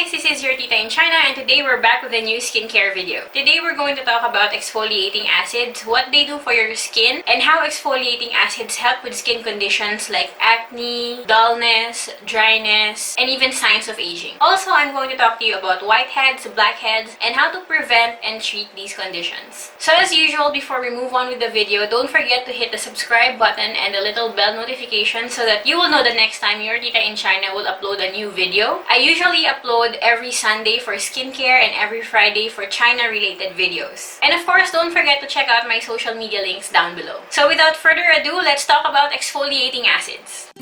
guys, this is your tita in China and today we're back with a new skincare video. Today we're going to talk about exfoliating acids, what they do for your skin, and how exfoliating acids help with skin conditions like acne, dullness, dryness, and even signs of aging. Also, I'm going to talk to you about whiteheads, blackheads, and how to prevent and treat these conditions. So as usual, before we move on with the video, don't forget to hit the subscribe button and the little bell notification so that you will know the next time your tita in China will upload a new video. I usually upload every Sunday for skincare and every Friday for China-related videos. And of course, don't forget to check out my social media links down below. So without further ado, let's talk about exfoliating acids.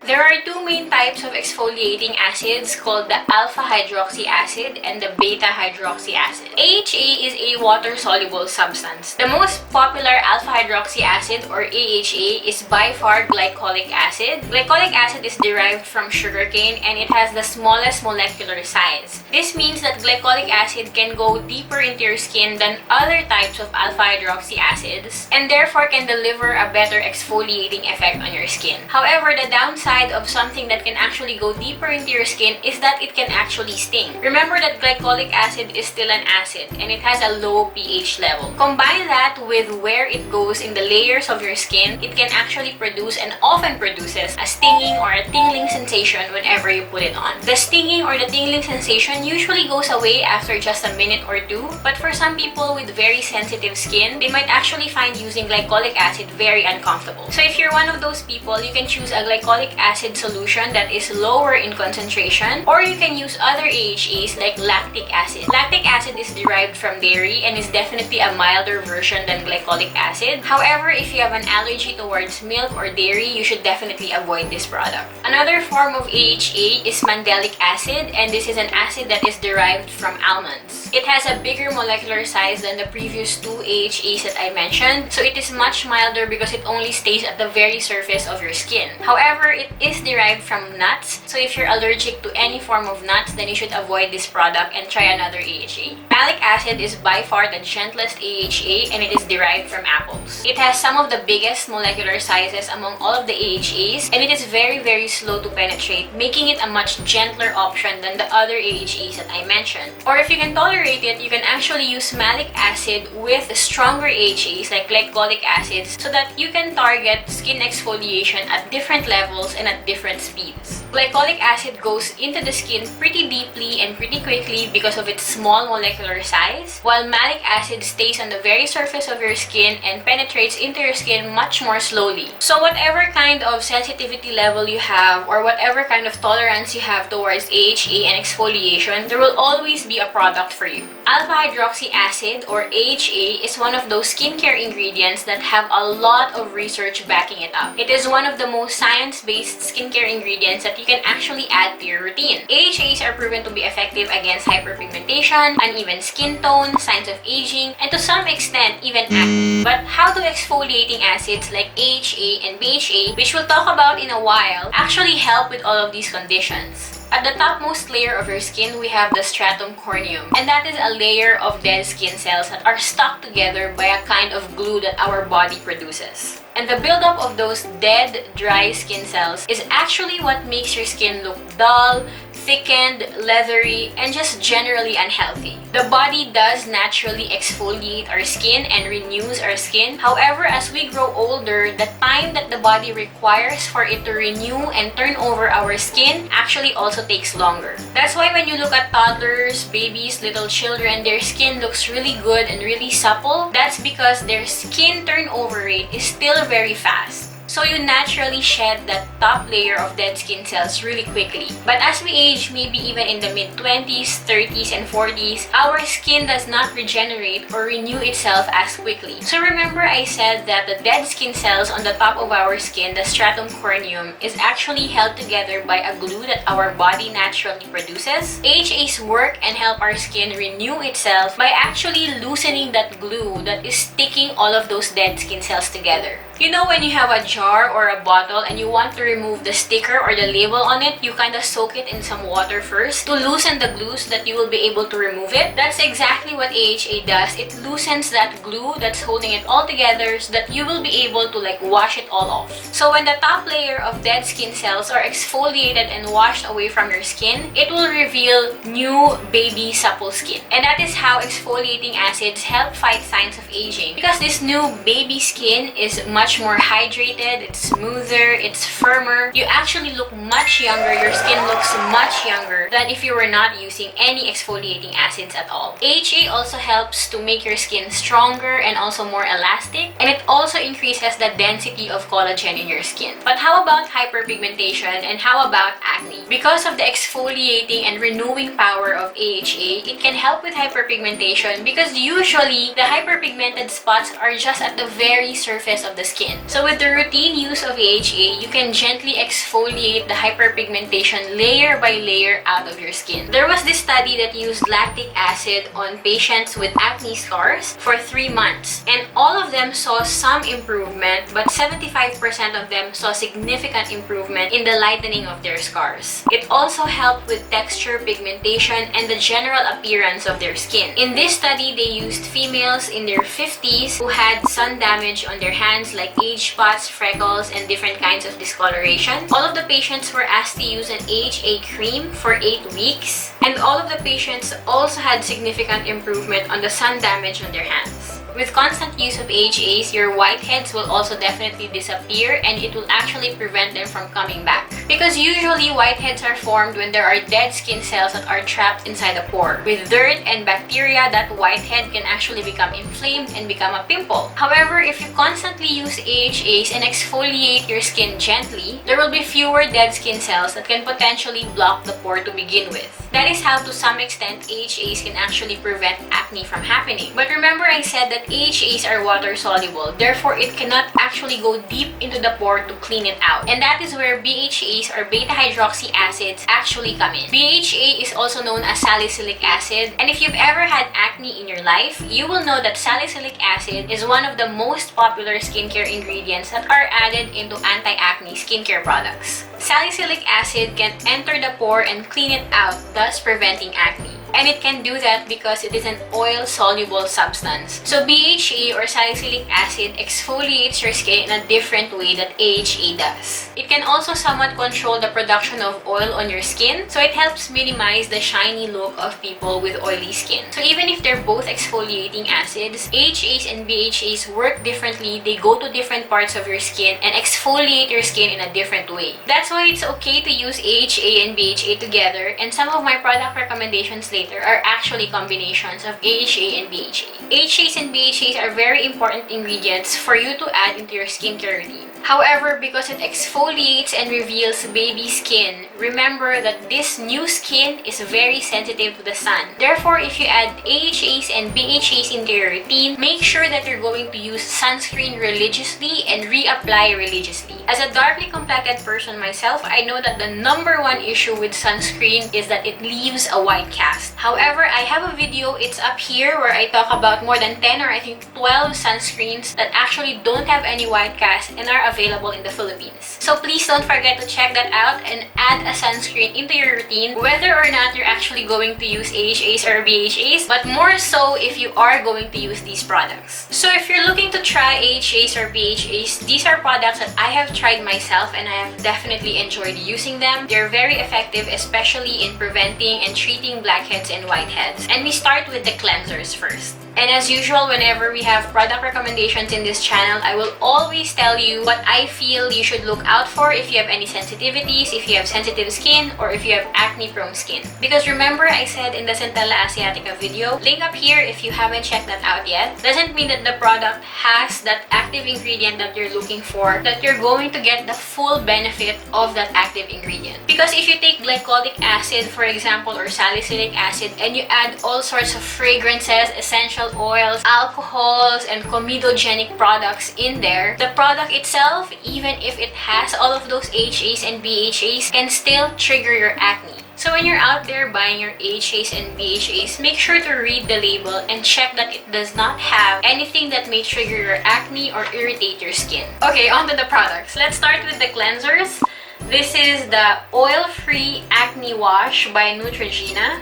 There are two main types of exfoliating acids called the alpha hydroxy acid and the beta hydroxy acid. AHA is a water-soluble substance. The most popular alpha hydroxy acid or AHA is by far glycolic acid. Glycolic acid is derived from sugarcane and it has the smallest molecular size. This means that glycolic acid can go deeper into your skin than other types of alpha hydroxy acids and therefore can deliver a better exfoliating effect on your skin. However, the downside of something that can actually go deeper into your skin is that it can actually sting. Remember that glycolic acid is still an acid and it has a low pH level. Combine that with where it goes in the layers of your skin, it can actually produce and often produces a stinging or a tingling sensation whenever you put it on. The stinging or the tingling sensation usually goes away after just a minute or two, but for some people with very sensitive skin, they might actually find using glycolic acid very uncomfortable. So if you're one of those people, you can choose a glycolic acid solution that is lower in concentration, or you can use other AHAs like lactic acid. Lactic acid is derived from dairy and is definitely a milder version than glycolic acid. However, if you have an allergy towards milk or dairy, you should definitely avoid this product. Another form of AHA is mandelic acid, and this is an acid that is derived from almonds. It has a bigger molecular size than the previous two AHAs that I mentioned, so it is much milder because it only stays at the very surface of your skin. However, it is derived from nuts, so if you're allergic to any form of nuts, then you should avoid this product and try another AHA. Malic acid is by far the gentlest AHA and it is derived from apples. It has some of the biggest molecular sizes among all of the AHAs and it is very slow to penetrate, making it a much gentler option than the other AHAs that I mentioned. Or if you can tolerate it, you can actually use malic acid with stronger AHAs like glycolic acids so that you can target skin exfoliation at different levels and at different speeds. Glycolic acid goes into the skin pretty deeply and pretty quickly because of its small molecular size, while malic acid stays on the very surface of your skin and penetrates into your skin much more slowly. So whatever kind of sensitivity level you have or whatever kind of tolerance you have towards AHA and exfoliation, there will always be a product for you. Alpha hydroxy acid or AHA is one of those skincare ingredients that have a lot of research backing it up. It is one of the most science-based skincare ingredients that you can actually add to your routine. AHAs are proven to be effective against hyperpigmentation, uneven skin tone, signs of aging, and to some extent even acne. But how do exfoliating acids like AHA and BHA, which we'll talk about in a while, actually help with all of these conditions? At the topmost layer of your skin, we have the stratum corneum, and that is a layer of dead skin cells that are stuck together by a kind of glue that our body produces. And the buildup of those dead, dry skin cells is actually what makes your skin look dull, thickened, leathery, and just generally unhealthy. The body does naturally exfoliate our skin and renews our skin. However, as we grow older, the time that the body requires for it to renew and turn over our skin actually also takes longer. That's why when you look at toddlers, babies, little children, their skin looks really good and really supple. That's because their skin turnover rate is still very fast. So you naturally shed that top layer of dead skin cells really quickly. But as we age, maybe even in the mid-20s, 30s, and 40s, our skin does not regenerate or renew itself as quickly. So remember I said that the dead skin cells on the top of our skin, the stratum corneum, is actually held together by a glue that our body naturally produces. AHAs work and help our skin renew itself by actually loosening that glue that is sticking all of those dead skin cells together. You know when you have a jar or a bottle and you want to remove the sticker or the label on it, you kind of soak it in some water first to loosen the glue so that you will be able to remove it. That's exactly what AHA does. It loosens that glue that's holding it all together so that you will be able to wash it all off. So when the top layer of dead skin cells are exfoliated and washed away from your skin, it will reveal new baby supple skin. And that is how exfoliating acids help fight signs of aging. Because this new baby skin is much more hydrated, it's smoother, it's firmer. You actually look much younger. Your skin looks much younger than if you were not using any exfoliating acids at all. AHA also helps to make your skin stronger and also more elastic, and it also increases the density of collagen in your skin. But how about hyperpigmentation and how about acne? Because of the exfoliating and renewing power of AHA, it can help with hyperpigmentation because usually the hyperpigmented spots are just at the very surface of the skin. So with the routine use of AHA, you can gently exfoliate the hyperpigmentation layer by layer out of your skin. There was this study that used lactic acid on patients with acne scars for 3 months, and all of them saw some improvement, but 75% of them saw significant improvement in the lightening of their scars. It also helped with texture, pigmentation, and the general appearance of their skin. In this study, they used females in their 50s who had sun damage on their hands like age spots, freckles, and different kinds of discoloration. All of the patients were asked to use an AHA cream for 8 weeks, and all of the patients also had significant improvement on the sun damage on their hands. With constant use of AHAs, your whiteheads will also definitely disappear, and it will actually prevent them from coming back. Because usually whiteheads are formed when there are dead skin cells that are trapped inside a pore. With dirt and bacteria, that whitehead can actually become inflamed and become a pimple. However, if you constantly use AHAs and exfoliate your skin gently, there will be fewer dead skin cells that can potentially block the pore to begin with. That is how, to some extent, AHAs can actually prevent acne from happening. But remember, I said that AHAs are water soluble, therefore it cannot actually go deep into the pore to clean it out. And that is where BHAs or beta hydroxy acids actually come in. BHA is also known as salicylic acid, and if you've ever had acne in your life, you will know that salicylic acid is one of the most popular skincare ingredients that are added into anti-acne skincare products. Salicylic acid can enter the pore and clean it out, thus preventing acne. And it can do that because it is an oil-soluble substance. So BHA or salicylic acid exfoliates your skin in a different way that AHA does. It can also somewhat control the production of oil on your skin, so it helps minimize the shiny look of people with oily skin. So even if they're both exfoliating acids, AHAs and BHAs work differently. They go to different parts of your skin and exfoliate your skin in a different way. That's why it's okay to use AHA and BHA together, and some of my product recommendations later are actually combinations of AHA and BHA. AHAs and BHAs are very important ingredients for you to add into your skincare routine. However, because it exfoliates and reveals baby skin, remember that this new skin is very sensitive to the sun. Therefore, if you add AHAs and BHAs into your routine, make sure that you're going to use sunscreen religiously and reapply religiously. As a darkly complected person myself, I know that the #1 issue with sunscreen is that it leaves a white cast. However, I have a video, it's up here, where I talk about more than 10 or I think 12 sunscreens that actually don't have any white cast and are available in the Philippines. So please don't forget to check that out and add a sunscreen into your routine, whether or not you're actually going to use AHAs or BHAs, but more so if you are going to use these products. So if you're looking to try AHAs or BHAs, these are products that I have tried myself and I have definitely enjoyed using them. They're very effective, especially in preventing and treating blackheads and whiteheads. And we start with the cleansers first. And as usual, whenever we have product recommendations in this channel, I will always tell you what I feel you should look out for if you have any sensitivities, if you have sensitive skin, or if you have acne-prone skin. Because remember, I said in the Centella Asiatica video, link up here if you haven't checked that out yet, doesn't mean that the product has that active ingredient that you're looking for, that you're going to get the full benefit of that active ingredient. Because if you take glycolic acid, for example, or salicylic acid, and you add all sorts of fragrances, essential oils, alcohols, and comedogenic products in there, the product itself, even if it has all of those AHAs and BHAs, can still trigger your acne. So when you're out there buying your AHAs and BHAs, make sure to read the label and check that it does not have anything that may trigger your acne or irritate your skin. Okay, on to the products. Let's start with the cleansers. This is the Oil-Free Acne Wash by Neutrogena.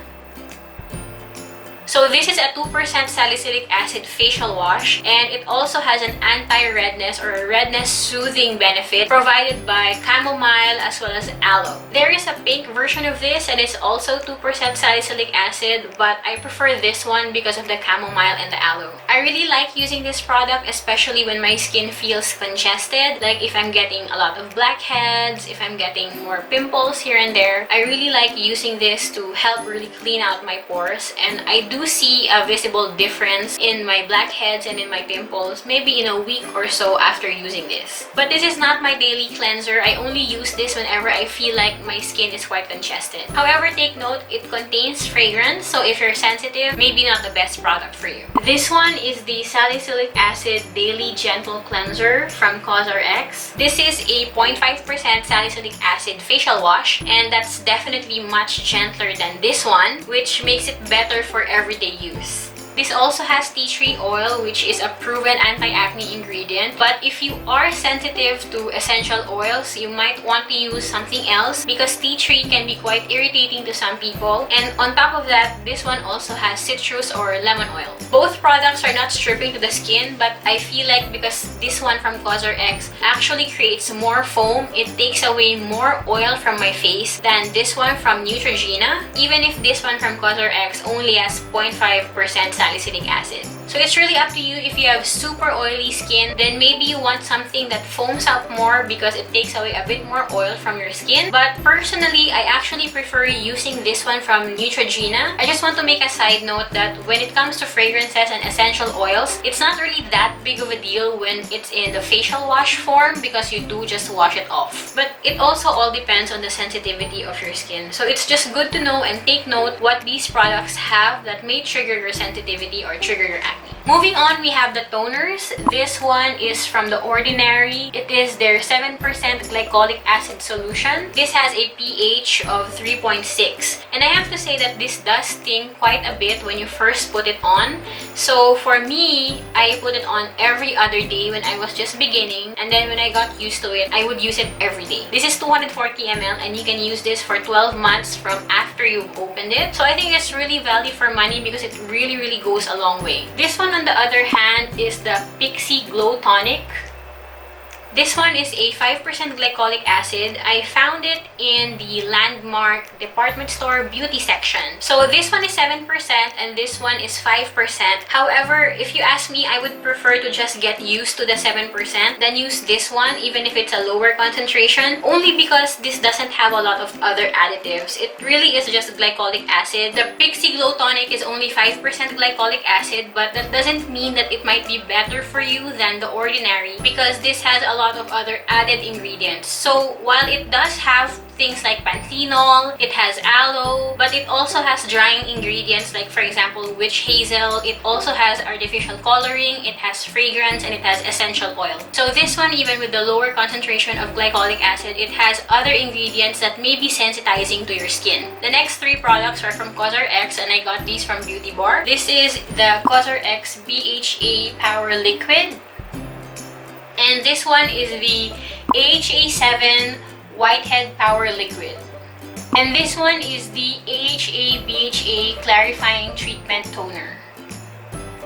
So this is a 2% salicylic acid facial wash, and it also has an anti-redness or a redness soothing benefit provided by chamomile as well as aloe. There is a pink version of this and it's also 2% salicylic acid, but I prefer this one because of the chamomile and the aloe. I really like using this product, especially when my skin feels congested, like if I'm getting a lot of blackheads, if I'm getting more pimples here and there. I really like using this to help really clean out my pores, and I do see a visible difference in my blackheads and in my pimples maybe in a week or so after using this. But this is not my daily cleanser. I only use this whenever I feel like my skin is quite congested. However, take note, it contains fragrance, so if you're sensitive, maybe not the best product for you. This one is the Salicylic Acid Daily Gentle Cleanser from CosRx. This is a 0.5% salicylic acid facial wash, and that's definitely much gentler than this one, which makes it better for everyday use. This also has tea tree oil, which is a proven anti-acne ingredient. But if you are sensitive to essential oils, you might want to use something else because tea tree can be quite irritating to some people. And on top of that, this one also has citrus or lemon oil. Both products are not stripping to the skin, but I feel like because this one from CosRx actually creates more foam, it takes away more oil from my face than this one from Neutrogena, even if this one from CosRx only has 0.5% salicylic acid. So it's really up to you. If you have super oily skin, then maybe you want something that foams out more because it takes away a bit more oil from your skin. But personally, I actually prefer using this one from Neutrogena. I just want to make a side note that when it comes to fragrances and essential oils, it's not really that big of a deal when it's in the facial wash form because you do just wash it off. But it also all depends on the sensitivity of your skin. So it's just good to know and take note what these products have that may trigger your sensitivity or trigger your acne. Moving on, we have the toners. This one is from The Ordinary. It is their 7% glycolic acid solution. This has a pH of 3.6. And I have to say that this does sting quite a bit when you first put it on. So for me, I put it on every other day when I was just beginning. And then when I got used to it, I would use it every day. This is 240 ml and you can use this for 12 months from after you've opened it. So I think it's really value for money because it really goes a long way. This one on the other hand is the Pixi Glow Tonic. This one is a 5% glycolic acid. I found it in the Landmark department store beauty section. So this one is 7% and this one is 5%. However, if you ask me, I would prefer to just get used to the 7% than use this one even if it's a lower concentration, only because this doesn't have a lot of other additives. It really is just glycolic acid. The Pixi Glow Tonic is only 5% glycolic acid, but that doesn't mean that it might be better for you than The Ordinary because this has a lot of other added ingredients. So while it does have things like panthenol, it has aloe, but it also has drying ingredients like, for example, witch hazel. It also has artificial coloring, it has fragrance, and it has essential oil. So this one, even with the lower concentration of glycolic acid, it has other ingredients that may be sensitizing to your skin. The next three products are from CosRx and I got these from Beauty Bar. This is the CosRx BHA Power Liquid. And this one is the AHA 7 Whitehead Power Liquid. And this one is the AHA BHA Clarifying Treatment Toner.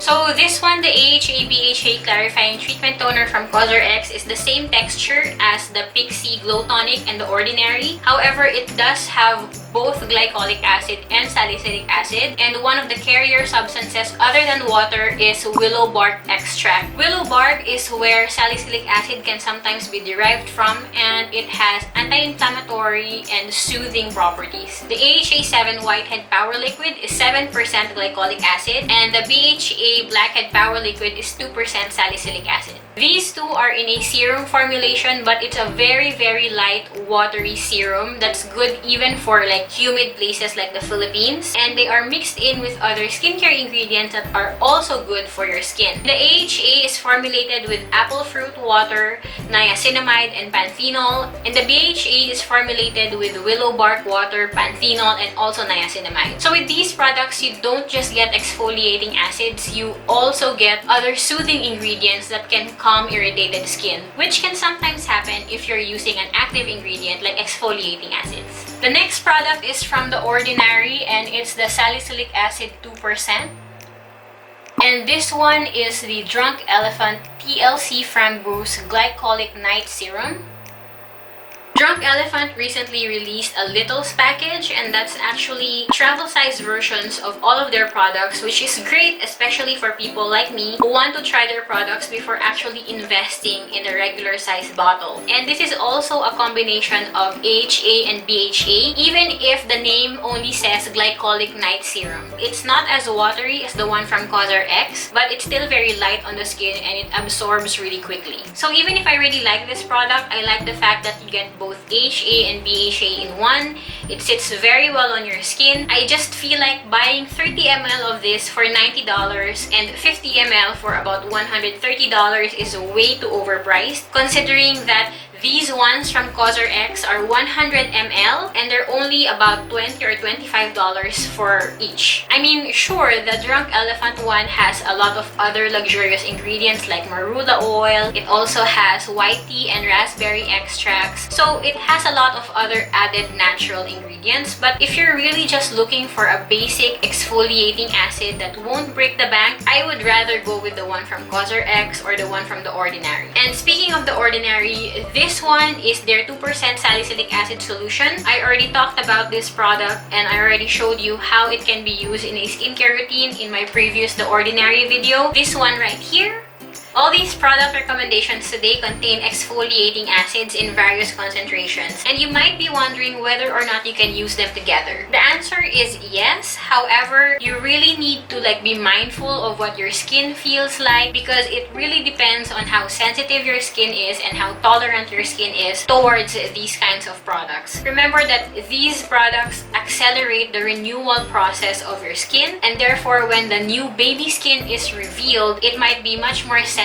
So this one, the AHA BHA Clarifying Treatment Toner from CosRx, is the same texture as the Pixi Glow Tonic and The Ordinary. However, it does have both glycolic acid and salicylic acid, and one of the carrier substances other than water is willow bark extract. Willow bark is where salicylic acid can sometimes be derived from, and it has anti-inflammatory and soothing properties. The AHA 7 Whitehead Power Liquid is 7% glycolic acid, and the BHA Blackhead Power Liquid is 2% salicylic acid. These two are in a serum formulation, but it's a very light, watery serum that's good even for like humid places like the Philippines. And they are mixed in with other skincare ingredients that are also good for your skin. The AHA is formulated with apple fruit water, niacinamide, and panthenol. And the BHA is formulated with willow bark water, panthenol, and also niacinamide. So with these products, you don't just get exfoliating acids, you also get other soothing ingredients that can calm irritated skin, which can sometimes happen if you're using an active ingredient like exfoliating acids. The next product is from The Ordinary, and it's the Salicylic acid 2%. And this one is the Drunk Elephant TLC Framboos Glycolic Night Serum. Drunk Elephant recently released a Littles package, and that's actually travel-size versions of all of their products, which is great, especially for people like me who want to try their products before actually investing in a regular size bottle. And this is also a combination of AHA and BHA, even if the name only says Glycolic Night Serum. It's not as watery as the one from CosRx, but it's still very light on the skin and it absorbs really quickly. So even if I really like this product, I like the fact that you get both AHA and BHA in one. It sits very well on your skin. I just feel like buying 30 ml of this for $90 and 50 ml for about $130 is way too overpriced, considering that these ones from CosRx are 100 ml and they're only about $20 or $25 for each. I mean, sure, the Drunk Elephant one has a lot of other luxurious ingredients like marula oil. It also has white tea and raspberry extracts. So it has a lot of other added natural ingredients. But if you're really just looking for a basic exfoliating acid that won't break the bank, I would rather go with the one from CosRx or the one from The Ordinary. And speaking of The Ordinary, this one is their 2% salicylic acid solution. I already talked about this product and I already showed you how it can be used in a skincare routine in my previous The Ordinary video. This one right here. All these product recommendations today contain exfoliating acids in various concentrations, and you might be wondering whether or not you can use them together. The answer is yes. However, you really need to be mindful of what your skin feels like, because it really depends on how sensitive your skin is and how tolerant your skin is towards these kinds of products. Remember that these products accelerate the renewal process of your skin, and therefore when the new baby skin is revealed, it might be much more sensitive.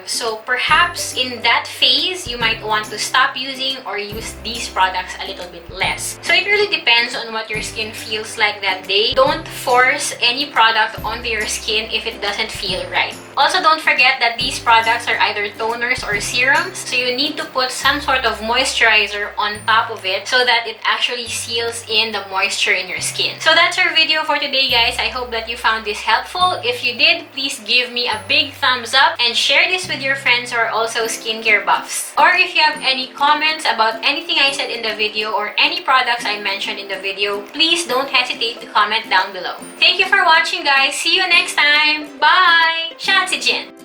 So perhaps in that phase, you might want to stop using or use these products a little bit less. So it really depends on what your skin feels like that day. Don't force any product onto your skin if it doesn't feel right. Also, don't forget that these products are either toners or serums, so you need to put some sort of moisturizer on top of it so that it actually seals in the moisture in your skin. So that's our video for today, guys. I hope that you found this helpful. If you did, please give me a big thumbs up and share this with your friends who are also skincare buffs. Or if you have any comments about anything I said in the video or any products I mentioned in the video, please don't hesitate to comment down below. Thank you for watching, guys. See you next time. Bye! 下次见!